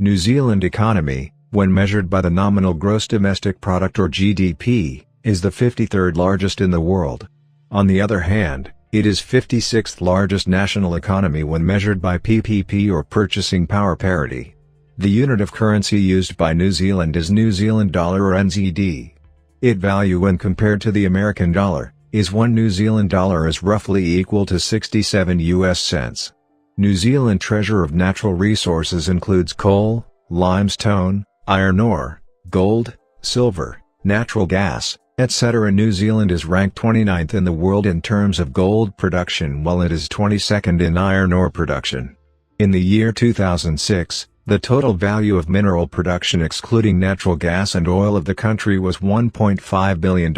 New Zealand economy, when measured by the nominal gross domestic product or GDP, is the 53rd largest in the world. On the other hand, it is 56th largest national economy when measured by PPP or Purchasing Power Parity. The unit of currency used by New Zealand is New Zealand dollar or NZD. Its value when compared to the American dollar is 1 New Zealand dollar is roughly equal to 67 US cents. New Zealand treasure of natural resources includes coal, limestone, iron ore, gold, silver, natural gas, etc. New Zealand is ranked 29th in the world in terms of gold production while it is 22nd in iron ore production. In the year 2006, the total value of mineral production excluding natural gas and oil of the country was $1.5 billion.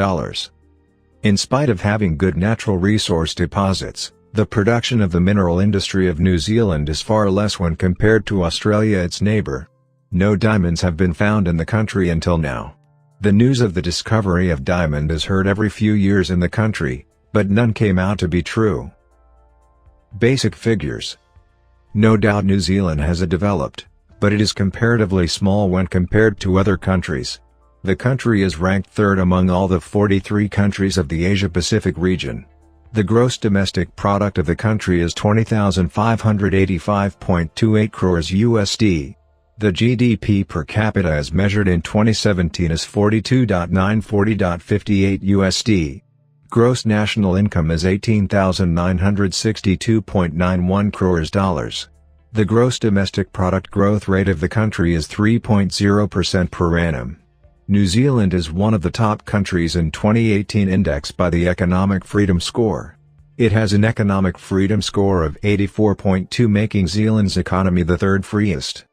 In spite of having good natural resource deposits, the production of the mineral industry of New Zealand is far less when compared to Australia, its neighbour. No diamonds have been found in the country until now. The news of the discovery of diamond is heard every few years in the country, but none came out to be true. Basic figures. No doubt New Zealand has a developed, but it is comparatively small when compared to other countries. The country is ranked 3rd among all the 43 countries of the Asia-Pacific region. The gross domestic product of the country is 20,585.28 crores USD. The GDP per capita as measured in 2017 is 42,940.58 USD. Gross national income is 18,962.91 crores dollars. The gross domestic product growth rate of the country is 3.0% per annum. New Zealand is one of the top countries in 2018 index by the Economic Freedom Score. It has an economic freedom score of 84.2, making Zealand's economy the 3rd freest.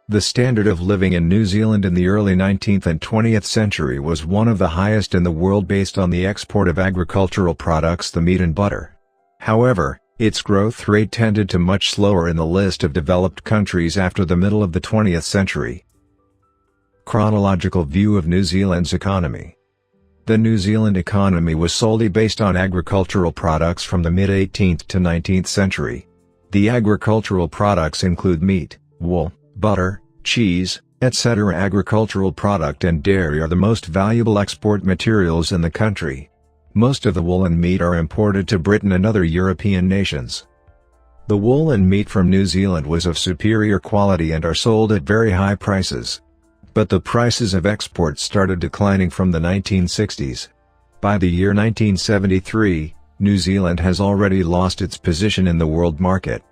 The standard of living in New Zealand in the early 19th and 20th century was one of the highest in the world based on the export of agricultural products, the meat and butter. However, its growth rate tended to much slower in the list of developed countries after the middle of the 20th century. Chronological view of New Zealand's economy. The New Zealand economy was solely based on agricultural products from the mid-18th to 19th century. The agricultural products include meat, wool, butter, cheese, etc. Agricultural product and dairy are the most valuable export materials in the country. Most of the wool and meat are imported to Britain and other European nations. The wool and meat from New Zealand was of superior quality and are sold at very high prices. But the prices of exports started declining from the 1960s. By the year 1973, New Zealand has already lost its position in the world market.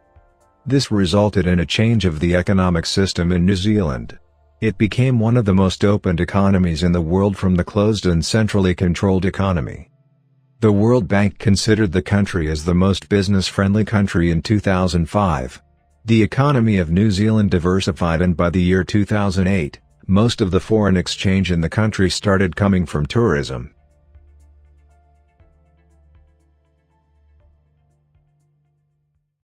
This resulted in a change of the economic system in New Zealand. It became one of the most opened economies in the world from the closed and centrally controlled economy. The World Bank considered the country as the most business-friendly country in 2005. The economy of New Zealand diversified, and by the year 2008, most of the foreign exchange in the country started coming from tourism.